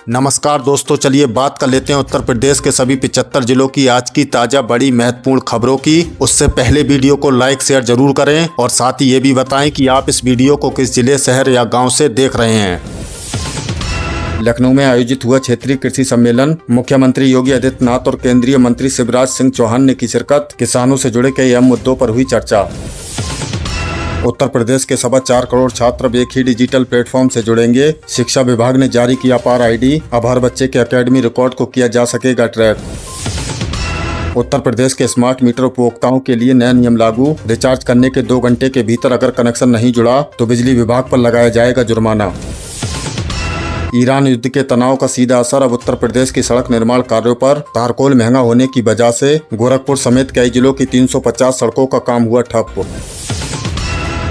नमस्कार दोस्तों, चलिए बात कर लेते हैं उत्तर प्रदेश के सभी 75 जिलों की आज की ताज़ा बड़ी महत्वपूर्ण खबरों की। उससे पहले वीडियो को लाइक शेयर जरूर करें और साथ ही ये भी बताएं कि आप इस वीडियो को किस जिले, शहर या गांव से देख रहे हैं। लखनऊ में आयोजित हुआ क्षेत्रीय कृषि सम्मेलन। मुख्यमंत्री योगी आदित्यनाथ और केंद्रीय मंत्री शिवराज सिंह चौहान ने की शिरकत। किसानों से जुड़े कई अहम मुद्दों पर हुई चर्चा। उत्तर प्रदेश के 4.25 करोड़ छात्र अब एक ही डिजिटल प्लेटफॉर्म से जुड़ेंगे। शिक्षा विभाग ने जारी किया अपार आईडी। अब हर बच्चे के एकेडमी रिकॉर्ड को किया जा सकेगा ट्रैक। उत्तर प्रदेश के स्मार्ट मीटर उपभोक्ताओं के लिए नया नियम लागू। रिचार्ज करने के 2 घंटे के भीतर अगर कनेक्शन नहीं जुड़ा तो बिजली विभाग पर लगाया जाएगा जुर्माना। ईरान युद्ध के तनाव का सीधा असर अब उत्तर प्रदेश की सड़क निर्माण कार्यों पर। तारकोल महंगा होने की वजह से गोरखपुर समेत कई जिलों की 350 सड़कों का काम हुआ ठप।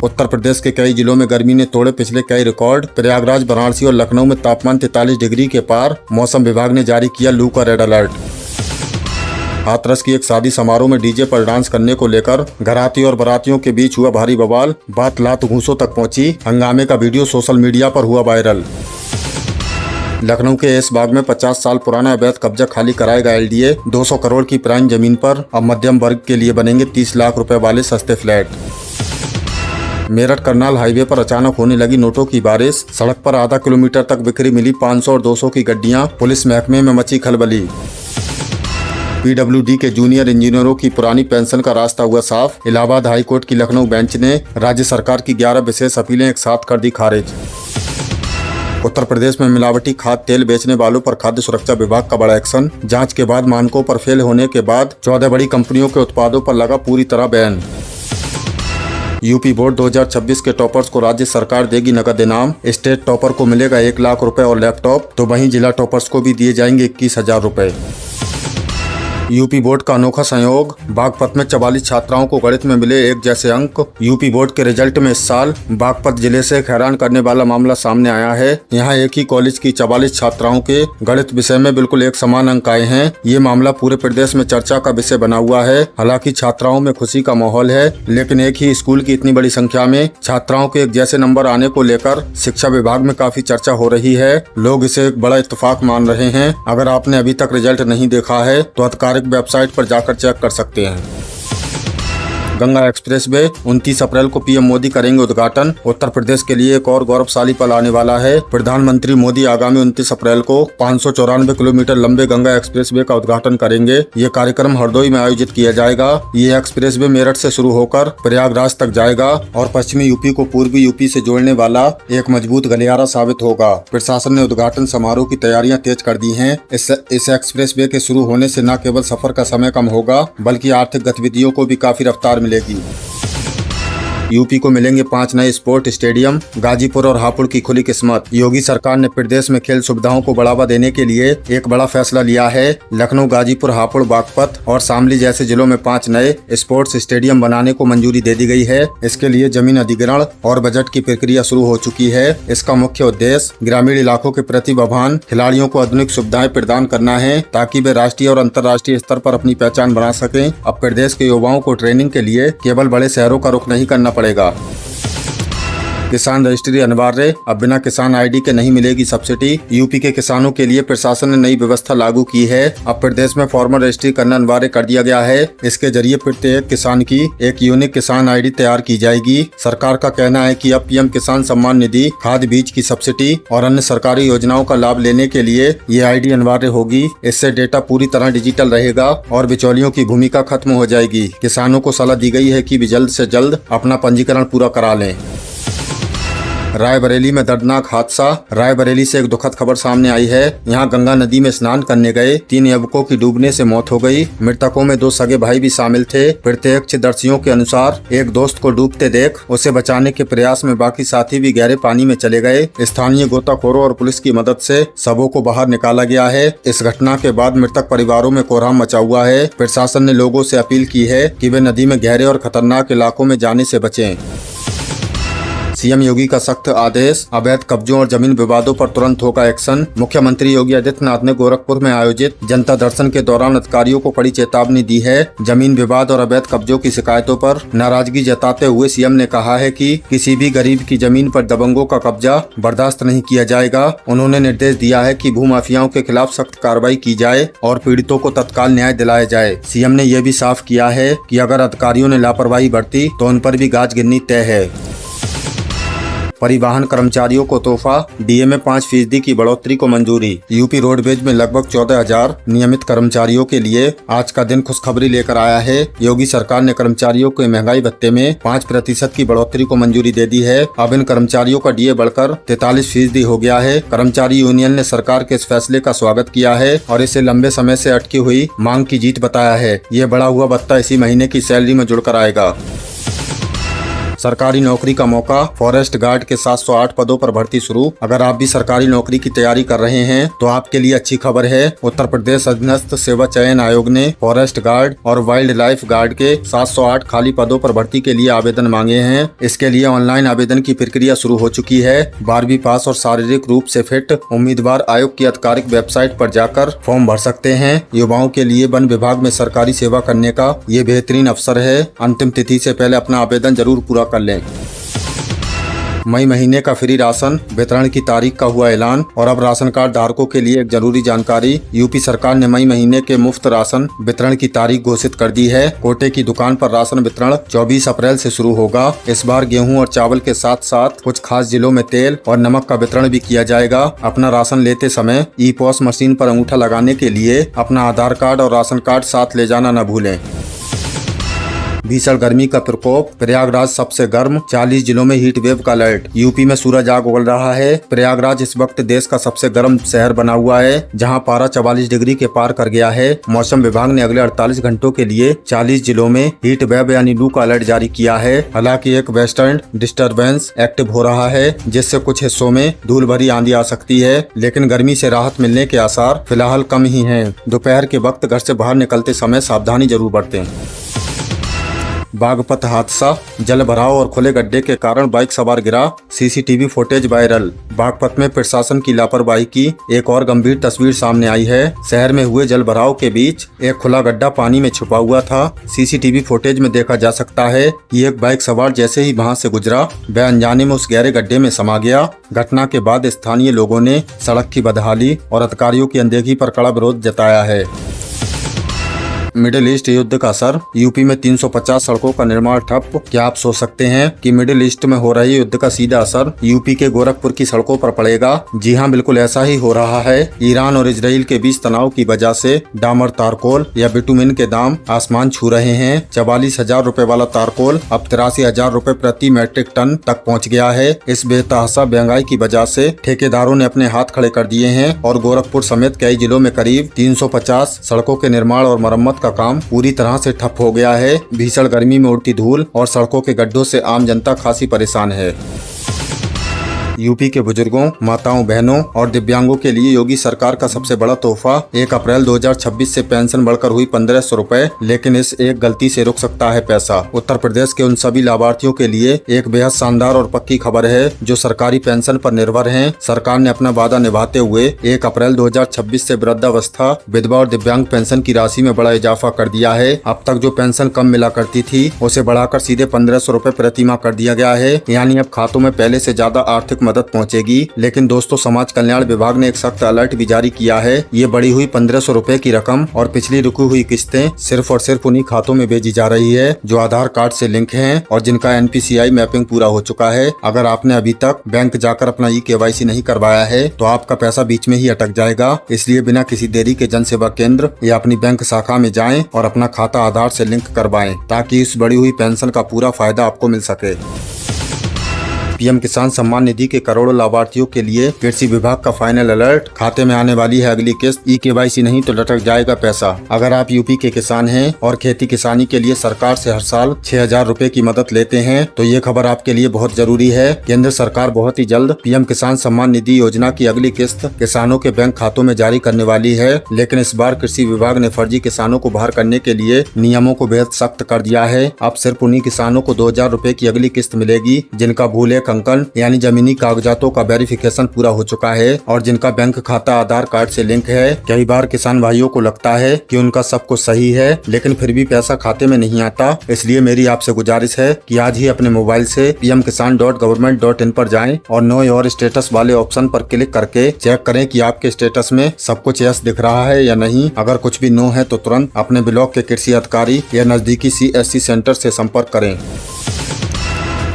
उत्तर प्रदेश के कई जिलों में गर्मी ने तोड़े पिछले कई रिकॉर्ड। प्रयागराज, वाराणसी और लखनऊ में तापमान 43 डिग्री के पार। मौसम विभाग ने जारी किया लू का रेड अलर्ट। हाथरस की एक शादी समारोह में डीजे पर डांस करने को लेकर घराती और बारातियों के बीच हुआ भारी बवाल। बात लात घूंसों तक पहुंची। हंगामे का वीडियो सोशल मीडिया पर हुआ वायरल। लखनऊ के एस बाग में 50 साल पुराना अवैध कब्जा खाली कराएगा एलडीए। 200 करोड़ की प्राइम जमीन पर अब मध्यम वर्ग के लिए बनेंगे 30 लाख रुपए वाले सस्ते फ्लैट। मेरठ करनाल हाईवे पर अचानक होने लगी नोटों की बारिश। सड़क पर आधा किलोमीटर तक बिखरी मिली 500 और 200 की गड्डियां। पुलिस महकमे में मची खलबली। पीडब्ल्यूडी के जूनियर इंजीनियरों की पुरानी पेंशन का रास्ता हुआ साफ। इलाहाबाद हाईकोर्ट की लखनऊ बेंच ने राज्य सरकार की 11 विशेष अपीलें एक साथ कर दी खारिज। उत्तर प्रदेश में मिलावटी खाद्य तेल बेचने वालों पर खाद्य सुरक्षा विभाग का बड़ा एक्शन। जांच के बाद मानकों पर फेल होने के बाद 14 बड़ी कंपनियों के उत्पादों पर लगा पूरी तरह बैन। यूपी बोर्ड 2026 के टॉपर्स को राज्य सरकार देगी नकद इनाम। स्टेट टॉपर को मिलेगा 1 लाख रुपए और लैपटॉप, तो वहीं जिला टॉपर्स को भी दिए जाएंगे 21,000 रुपए। यूपी बोर्ड का अनोखा संयोग। बागपत में 44 छात्राओं को गणित में मिले एक जैसे अंक। यूपी बोर्ड के रिजल्ट में इस साल बागपत जिले से एक हैरान करने वाला मामला सामने आया है। यहाँ एक ही कॉलेज की 44 छात्राओं के गणित विषय में बिल्कुल एक समान अंक आए हैं। ये मामला पूरे प्रदेश में चर्चा का विषय बना हुआ है। हालांकि छात्राओं में खुशी का माहौल है, लेकिन एक ही स्कूल की इतनी बड़ी संख्या में छात्राओं के एक जैसे नंबर आने को लेकर शिक्षा विभाग में काफी चर्चा हो रही है। लोग इसे एक बड़ा इत्तेफाक मान रहे हैं। अगर आपने अभी तक रिजल्ट नहीं देखा है तो अधिकारिक वेबसाइट पर जाकर चेक कर सकते हैं। गंगा एक्सप्रेसवे 29 अप्रैल को पीएम मोदी करेंगे उद्घाटन। उत्तर प्रदेश के लिए एक और गौरवशाली पल आने वाला है। प्रधानमंत्री मोदी आगामी 29 अप्रैल को 594 किलोमीटर लंबे गंगा एक्सप्रेसवे का उद्घाटन करेंगे। ये कार्यक्रम हरदोई में आयोजित किया जाएगा। ये एक्सप्रेसवे मेरठ से शुरू होकर प्रयागराज तक जाएगा और पश्चिमी यूपी को पूर्वी यूपी से जोड़ने वाला एक मजबूत गलियारा साबित होगा। प्रशासन ने उद्घाटन समारोह की तैयारियां तेज कर दी हैं। इस एक्सप्रेसवे के शुरू होने से न केवल सफर का समय कम होगा, बल्कि आर्थिक गतिविधियों को भी काफी रफ्तार मिलेगी। यूपी को मिलेंगे 5 नए स्पोर्ट स्टेडियम। गाजीपुर और हापुड़ की खुली किस्मत। योगी सरकार ने प्रदेश में खेल सुविधाओं को बढ़ावा देने के लिए एक बड़ा फैसला लिया है। लखनऊ, गाजीपुर, हापुड़, बागपत और शामली जैसे जिलों में 5 नए स्पोर्ट्स स्टेडियम बनाने को मंजूरी दे दी गई है। इसके लिए जमीन अधिग्रहण और बजट की प्रक्रिया शुरू हो चुकी है। इसका मुख्य उद्देश्य ग्रामीण इलाकों के प्रतिभावान खिलाड़ियों को आधुनिक सुविधाएं प्रदान करना है, ताकि वे राष्ट्रीय और अंतर्राष्ट्रीय स्तर पर अपनी पहचान बना सकें। अब प्रदेश के युवाओं को ट्रेनिंग के लिए केवल बड़े शहरों का रुख नहीं करना पड़ेगा। किसान रजिस्ट्री अनिवार्य। अब बिना किसान आईडी के नहीं मिलेगी सब्सिडी। यूपी के किसानों के लिए प्रशासन ने नई व्यवस्था लागू की है। अब प्रदेश में फॉर्मल रजिस्ट्री करना अनिवार्य कर दिया गया है। इसके जरिए प्रत्येक किसान की एक यूनिक किसान आईडी तैयार की जाएगी। सरकार का कहना है कि अब पीएम किसान सम्मान निधि, खाद बीज की सब्सिडी और अन्य सरकारी योजनाओं का लाभ लेने के लिए ये आईडी अनिवार्य होगी। इससे डेटा पूरी तरह डिजिटल रहेगा और बिचौलियों की भूमिका खत्म हो जाएगी। किसानों को सलाह दी गई है कि वे जल्द से जल्द अपना पंजीकरण पूरा करा लें। रायबरेली में दर्दनाक हादसा। रायबरेली से एक दुखद खबर सामने आई है। यहाँ गंगा नदी में स्नान करने गए 3 युवकों की डूबने से मौत हो गई। मृतकों में 2 सगे भाई भी शामिल थे। प्रत्यक्षदर्शियों के अनुसार एक दोस्त को डूबते देख उसे बचाने के प्रयास में बाकी साथी भी गहरे पानी में चले गए। स्थानीय गोताखोरों और पुलिस की मदद से शवों को बाहर निकाला गया है। इस घटना के बाद मृतक परिवारों में कोहराम मचा हुआ है। प्रशासन ने लोगों से अपील की है कि वे नदी में गहरे और खतरनाक इलाकों में जाने से बचें। सीएम योगी का सख्त आदेश, अवैध कब्जों और जमीन विवादों पर तुरंत होगा एक्शन। मुख्यमंत्री योगी आदित्यनाथ ने गोरखपुर में आयोजित जनता दर्शन के दौरान अधिकारियों को कड़ी चेतावनी दी है। जमीन विवाद और अवैध कब्जों की शिकायतों पर नाराजगी जताते हुए सीएम ने कहा है कि किसी भी गरीब की जमीन पर दबंगों का कब्जा बर्दाश्त नहीं किया जाएगा। उन्होंने निर्देश दिया है कि भूमाफियाओं के खिलाफ सख्त कार्रवाई की जाए और पीड़ितों को तत्काल न्याय दिलाया जाए। सीएम ने यह भी साफ किया है कि अगर अधिकारियों ने लापरवाही बरती तो उन पर भी गाज गिरनी तय है। परिवहन कर्मचारियों को तोहफा, डीए में 5% की बढ़ोतरी को मंजूरी। यूपी रोडवेज में लगभग 14,000 नियमित कर्मचारियों के लिए आज का दिन खुशखबरी लेकर आया है। योगी सरकार ने कर्मचारियों के महंगाई भत्ते में 5% की बढ़ोतरी को मंजूरी दे दी है। अब इन कर्मचारियों का डीए बढ़कर 43% हो गया है। कर्मचारी यूनियन ने सरकार के इस फैसले का स्वागत किया है और इसे लंबे समय से अटकी हुई मांग की जीत बताया है। ये बढ़ा हुआ भत्ता इसी महीने की सैलरी में जुड़कर आएगा। सरकारी नौकरी का मौका, फॉरेस्ट गार्ड के 708 पदों पर भर्ती शुरू। अगर आप भी सरकारी नौकरी की तैयारी कर रहे हैं तो आपके लिए अच्छी खबर है। उत्तर प्रदेश अधीनस्थ सेवा चयन आयोग ने फॉरेस्ट गार्ड और वाइल्ड लाइफ गार्ड के 708 खाली पदों पर भर्ती के लिए आवेदन मांगे हैं। इसके लिए ऑनलाइन आवेदन की प्रक्रिया शुरू हो चुकी है। 12वीं पास और शारीरिक रूप से फिट उम्मीदवार आयोग की आधिकारिक वेबसाइट पर जाकर फॉर्म भर सकते हैं। युवाओं के लिए वन विभाग में सरकारी सेवा करने का ये बेहतरीन अवसर है। अंतिम तिथि से पहले अपना आवेदन जरूर पूरा कर लें। मई महीने का फ्री राशन वितरण की तारीख का हुआ ऐलान और अब राशन कार्ड धारकों के लिए एक जरूरी जानकारी। यूपी सरकार ने मई महीने के मुफ्त राशन वितरण की तारीख घोषित कर दी है। कोटे की दुकान पर राशन वितरण 24 अप्रैल से शुरू होगा। इस बार गेहूं और चावल के साथ साथ कुछ खास जिलों में तेल और नमक का वितरण भी किया जाएगा। अपना राशन लेते समय ई-पॉस मशीन पर अंगूठा लगाने के लिए अपना आधार कार्ड और राशन कार्ड साथ ले जाना न भूलें। भीषण गर्मी का प्रकोप, प्रयागराज सबसे गर्म, 40 जिलों में हीट वेव का अलर्ट। यूपी में सूरज आग उगल रहा है। प्रयागराज इस वक्त देश का सबसे गर्म शहर बना हुआ है, जहां पारा 44 डिग्री के पार कर गया है। मौसम विभाग ने अगले 48 घंटों के लिए 40 जिलों में हीट वेव यानी लू का अलर्ट जारी किया है। हालांकि एक वेस्टर्न डिस्टर्बेंस एक्टिव हो रहा है, जिससे कुछ हिस्सों में धूल भरी आंधी आ सकती है, लेकिन गर्मी से राहत मिलने के आसार फिलहाल कम ही हैं। दोपहर के वक्त घर से बाहर निकलते समय सावधानी जरूर बरतें। बागपत हादसा, जल भराव और खुले गड्ढे के कारण बाइक सवार गिरा, सीसीटीवी फुटेज वायरल। बागपत में प्रशासन की लापरवाही की एक और गंभीर तस्वीर सामने आई है। शहर में हुए जल भराव के बीच एक खुला गड्ढा पानी में छुपा हुआ था। सीसीटीवी फुटेज में देखा जा सकता है कि एक बाइक सवार जैसे ही वहां से गुजरा, वह अनजाने में उस गहरे गड्ढे में समा गया। घटना के बाद स्थानीय लोगों ने सड़क की बदहाली और अधिकारियों की अनदेखी पर कड़ा विरोध जताया है। मिडिल ईस्ट युद्ध का असर, यूपी में 350 सड़कों का निर्माण ठप। क्या आप सोच सकते हैं कि मिडिल ईस्ट में हो रहे युद्ध का सीधा असर यूपी के गोरखपुर की सड़कों पर पड़ेगा? जी हां, बिल्कुल ऐसा ही हो रहा है। ईरान और इजराइल के बीच तनाव की वजह से डामर तारकोल या बिटुमिन के दाम आसमान छू रहे हैं। 44,000 रुपए वाला तारकोल अब 83,000 रुपए प्रति मैट्रिक टन तक पहुँच गया है। इस बेतहाशा महंगाई की वजह से ठेकेदारों ने अपने हाथ खड़े कर दिए हैं और गोरखपुर समेत कई जिलों में करीब 350 सड़कों के निर्माण और मरम्मत का काम पूरी तरह से ठप हो गया है। भीषण गर्मी में उड़ती धूल और सड़कों के गड्ढों से आम जनता खासी परेशान है। यूपी के बुजुर्गों, माताओं, बहनों और दिव्यांगों के लिए योगी सरकार का सबसे बड़ा तोहफा। 1 अप्रैल 2026 से पेंशन बढ़कर हुई 1500 रुपए, लेकिन इस एक गलती से रुक सकता है पैसा। उत्तर प्रदेश के उन सभी लाभार्थियों के लिए एक बेहद शानदार और पक्की खबर है जो सरकारी पेंशन पर निर्भर हैं। सरकार ने अपना वादा निभाते हुए 1 अप्रैल 2026 से वृद्धावस्था, विधवा और दिव्यांग पेंशन की राशि में बड़ा इजाफा कर दिया है। अब तक जो पेंशन कम मिला करती थी उसे बढ़ाकर सीधे 1500 रुपए प्रति माह कर दिया गया है, यानी अब खातों में पहले से ज्यादा आर्थिक मदद पहुंचेगी। लेकिन दोस्तों, समाज कल्याण विभाग ने एक सख्त अलर्ट भी जारी किया है। ये बढ़ी हुई 1500 रुपए की रकम और पिछली रुकी हुई किस्तें सिर्फ और सिर्फ उन्हीं खातों में भेजी जा रही है जो आधार कार्ड से लिंक हैं और जिनका NPCI मैपिंग पूरा हो चुका है। अगर आपने अभी तक बैंक जाकर अपना eKYC नहीं करवाया है तो आपका पैसा बीच में ही अटक जाएगा। इसलिए बिना किसी देरी के जन सेवा केंद्र या अपनी बैंक शाखा में जाएं और अपना खाता आधार से लिंक करवाएं ताकि इस बढ़ी हुई पेंशन का पूरा फायदा आपको मिल सके। पीएम किसान सम्मान निधि के करोड़ों लाभार्थियों के लिए कृषि विभाग का फाइनल अलर्ट। खाते में आने वाली है अगली किस्त। eKYC नहीं तो लटक जाएगा पैसा। अगर आप यूपी के किसान हैं और खेती किसानी के लिए सरकार से हर साल 6,000 रुपए की मदद लेते हैं तो ये खबर आपके लिए बहुत जरूरी है। केंद्र सरकार बहुत ही जल्द पीएम किसान सम्मान निधि योजना की अगली किस्त किसानों के बैंक खातों में जारी करने वाली है। लेकिन इस बार कृषि विभाग ने फर्जी किसानों को बाहर करने के लिए नियमों को बेहद सख्त कर दिया है। अब सिर्फ उन्हीं किसानों को 2,000 रुपए की अगली किस्त मिलेगी जिनका भू लेकर बैंक अंकन यानी जमीनी कागजातों का वेरिफिकेशन पूरा हो चुका है और जिनका बैंक खाता आधार कार्ड से लिंक है। कई बार किसान भाइयों को लगता है कि उनका सब कुछ सही है लेकिन फिर भी पैसा खाते में नहीं आता। इसलिए मेरी आपसे गुजारिश है कि आज ही अपने मोबाइल से pmkisan.government.in पर जाएं और नो योर स्टेटस वाले ऑप्शन पर क्लिक करके चेक करें कि आपके स्टेटस में सब कुछ यस दिख रहा है या नहीं। अगर कुछ भी नो है तो तुरंत अपने ब्लॉक के कृषि अधिकारी या नजदीकी CSC सेंटर से संपर्क करें।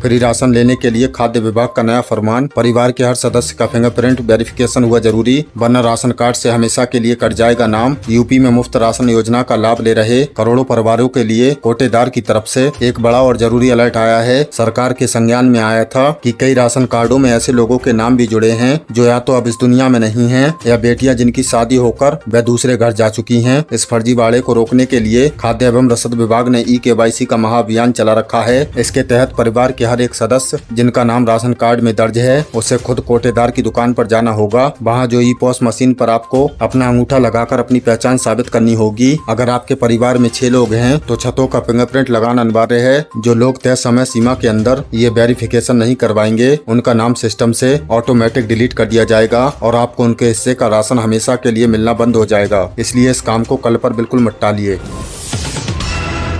फ्री राशन लेने के लिए खाद्य विभाग का नया फरमान। परिवार के हर सदस्य का फिंगरप्रिंट वेरिफिकेशन हुआ जरूरी, वरना राशन कार्ड से हमेशा के लिए कट जाएगा नाम। यूपी में मुफ्त राशन योजना का लाभ ले रहे करोड़ों परिवारों के लिए कोटेदार की तरफ से एक बड़ा और जरूरी अलर्ट आया है। सरकार के संज्ञान में आया था कि कई राशन कार्डों में ऐसे लोगों के नाम भी जुड़े हैं जो या तो अब इस दुनिया में नहीं है या बेटियां जिनकी शादी होकर वे दूसरे घर जा चुकी हैं। इस फर्जीवाड़े को रोकने के लिए खाद्य एवं रसद विभाग ने KYC का महाअभियान चला रखा है। इसके तहत परिवार के हर एक सदस्य जिनका नाम राशन कार्ड में दर्ज है उसे खुद कोटेदार की दुकान पर जाना होगा। वहां जो EPOS मशीन पर आपको अपना अंगूठा लगाकर अपनी पहचान साबित करनी होगी। अगर आपके परिवार में 6 लोग हैं तो छतों का फिंगरप्रिंट लगाना अनिवार्य है। जो लोग तय समय सीमा के अंदर ये वेरिफिकेशन नहीं करवाएंगे उनका नाम सिस्टम से ऑटोमेटिक डिलीट कर दिया जाएगा और आपको उनके हिस्से का राशन हमेशा के लिए मिलना बंद हो जाएगा। इसलिए इस काम को कल पर बिल्कुल मत टालिए।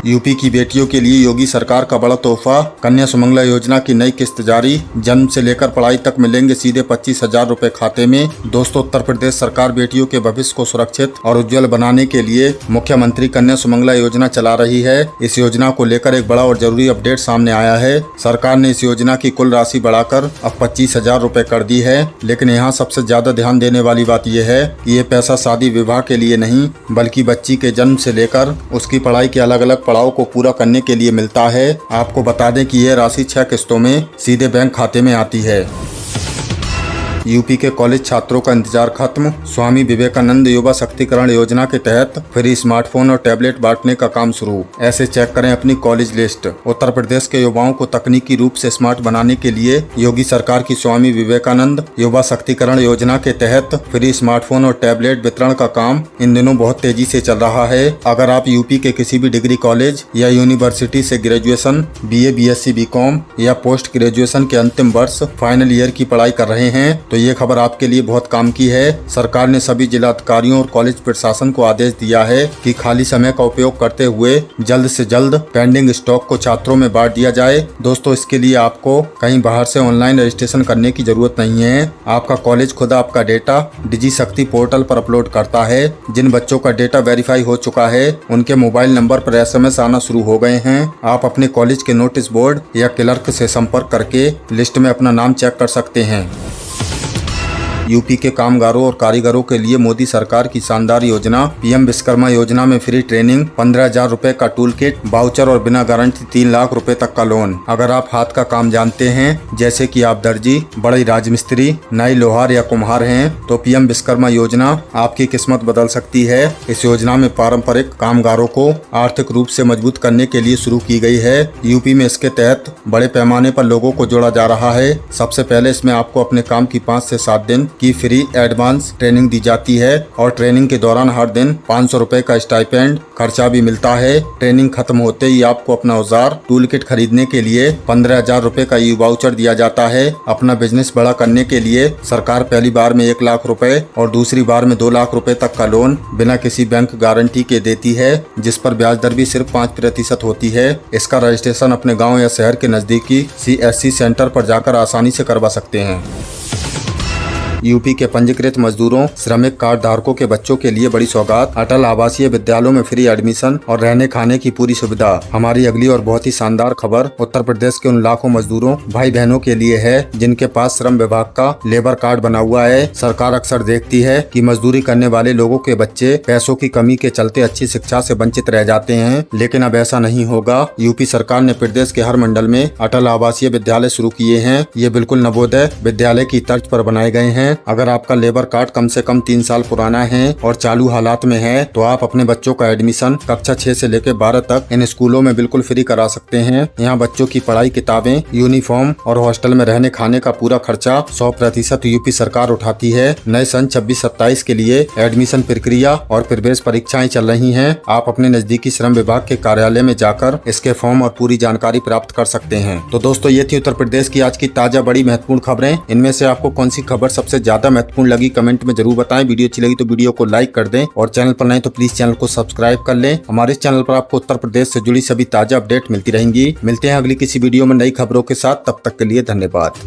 यूपी की बेटियों के लिए योगी सरकार का बड़ा तोहफा। कन्या सुमंगला योजना की नई किस्त जारी। जन्म से लेकर पढ़ाई तक मिलेंगे सीधे 25,000 रुपए खाते में। दोस्तों, उत्तर प्रदेश सरकार बेटियों के भविष्य को सुरक्षित और उज्जवल बनाने के लिए मुख्यमंत्री कन्या सुमंगला योजना चला रही है। इस योजना को लेकर एक बड़ा और जरूरी अपडेट सामने आया है। सरकार ने इस योजना की कुल राशि बढ़ाकर अब 25,000 रुपए कर दी है। लेकिन यहाँ सबसे ज्यादा ध्यान देने वाली बात यह है कि ये पैसा शादी विवाह के लिए नहीं बल्कि बच्ची के जन्म से लेकर उसकी पढ़ाई के अलग अलग पड़ाव को पूरा करने के लिए मिलता है। आपको बता दें कि यह राशि 6 किस्तों में सीधे बैंक खाते में आती है। यूपी के कॉलेज छात्रों का इंतजार खत्म। स्वामी विवेकानंद युवा शक्तिकरण योजना के तहत फ्री स्मार्टफोन और टैबलेट बांटने का काम शुरू। ऐसे चेक करें अपनी कॉलेज लिस्ट। उत्तर प्रदेश के युवाओं को तकनीकी रूप से स्मार्ट बनाने के लिए योगी सरकार की स्वामी विवेकानंद युवा शक्तिकरण योजना के तहत फ्री स्मार्टफोन और टैबलेट वितरण का काम इन दिनों बहुत तेजी से चल रहा है। अगर आप यूपी के किसी भी डिग्री कॉलेज या यूनिवर्सिटी से ग्रेजुएशन, BA, BSc, BCom या पोस्ट ग्रेजुएशन के अंतिम वर्ष फाइनल ईयर की पढ़ाई कर रहे हैं तो ये खबर आपके लिए बहुत काम की है। सरकार ने सभी जिलाधिकारियों और कॉलेज प्रशासन को आदेश दिया है कि खाली समय का उपयोग करते हुए जल्द से जल्द पेंडिंग स्टॉक को छात्रों में बांट दिया जाए। दोस्तों, इसके लिए आपको कहीं बाहर से ऑनलाइन रजिस्ट्रेशन करने की जरूरत नहीं है। आपका कॉलेज खुद आपका डेटा डिजी शक्ति पोर्टल पर अपलोड करता है। जिन बच्चों का डेटा वेरीफाई हो चुका है उनके मोबाइल नंबर पर SMS आना शुरू हो गए हैं। आप अपने कॉलेज के नोटिस बोर्ड या क्लर्क से संपर्क करके लिस्ट में अपना नाम चेक कर सकते हैं। यूपी के कामगारों और कारीगरों के लिए मोदी सरकार की शानदार योजना PM विश्वकर्मा योजना में फ्री ट्रेनिंग, 15,000 रुपए का टूल किट, वाउचर और बिना गारंटी 3 लाख रुपए तक का लोन। अगर आप हाथ का काम जानते हैं जैसे कि आप दर्जी, बड़े राजमिस्त्री, नाई, लोहार या कुम्हार हैं तो PM विश्वकर्मा योजना आपकी किस्मत बदल सकती है। इस योजना में पारंपरिक कामगारों को आर्थिक रूप से मजबूत करने के लिए शुरू की गई है। यूपी में इसके तहत बड़े पैमाने पर लोगों को जोड़ा जा रहा है। सबसे पहले इसमें आपको अपने काम की 5 से 7 दिन की फ्री एडवांस ट्रेनिंग दी जाती है और ट्रेनिंग के दौरान हर दिन 500 रुपए का स्टाइपेंड खर्चा भी मिलता है। ट्रेनिंग खत्म होते ही आपको अपना औजार टूल किट खरीदने के लिए 15,000 रुपए का वाउचर दिया जाता है। अपना बिजनेस बड़ा करने के लिए सरकार पहली बार में 1 लाख रुपए और दूसरी बार में 2 लाख रुपए तक का लोन बिना किसी बैंक गारंटी के देती है, जिस पर ब्याज दर भी सिर्फ 5% होती है। इसका रजिस्ट्रेशन अपने गाँव या शहर के नजदीकी CSC सेंटर पर जाकर आसानी से करवा सकते हैं। यूपी के पंजीकृत मजदूरों, श्रमिक कार्ड धारकों के बच्चों के लिए बड़ी सौगात। अटल आवासीय विद्यालयों में फ्री एडमिशन और रहने खाने की पूरी सुविधा। हमारी अगली और बहुत ही शानदार खबर उत्तर प्रदेश के उन लाखों मजदूरों, भाई बहनों के लिए है जिनके पास श्रम विभाग का लेबर कार्ड बना हुआ है। सरकार अक्सर देखती है कि मजदूरी करने वाले लोगों के बच्चे पैसों की कमी के चलते अच्छी शिक्षा से वंचित रह जाते हैं, लेकिन अब ऐसा नहीं होगा। यूपी सरकार ने प्रदेश के हर मंडल में अटल आवासीय विद्यालय शुरू किए हैं। ये बिल्कुल नवोदय विद्यालय की तर्ज पर बनाए गए हैं। हैं। अगर आपका लेबर कार्ड कम से कम 3 साल पुराना है और चालू हालात में है तो आप अपने बच्चों का एडमिशन कक्षा 6 से लेकर 12 तक इन स्कूलों में बिल्कुल फ्री करा सकते हैं। यहाँ बच्चों की पढ़ाई, किताबें, यूनिफॉर्म और हॉस्टल में रहने खाने का पूरा खर्चा 100% यूपी सरकार उठाती है। नए सन 26-27 के लिए एडमिशन प्रक्रिया और प्रवेश परीक्षाएं चल रही हैं। आप अपने नजदीकी श्रम विभाग के कार्यालय में जाकर इसके फॉर्म और पूरी जानकारी प्राप्त कर सकते हैं। तो दोस्तों, ये थी उत्तर प्रदेश की आज की ताजा बड़ी महत्वपूर्ण खबरें। इनमें से आपको कौन सी खबर सबसे ज्यादा महत्वपूर्ण लगी, कमेंट में जरूर बताएं। वीडियो अच्छी लगी तो वीडियो को लाइक कर दें और चैनल पर नए तो प्लीज चैनल को सब्सक्राइब कर लें। हमारे इस चैनल पर आपको उत्तर प्रदेश से जुड़ी सभी ताजा अपडेट मिलती रहेंगी। मिलते हैं अगली किसी वीडियो में नई खबरों के साथ। तब तक के लिए धन्यवाद।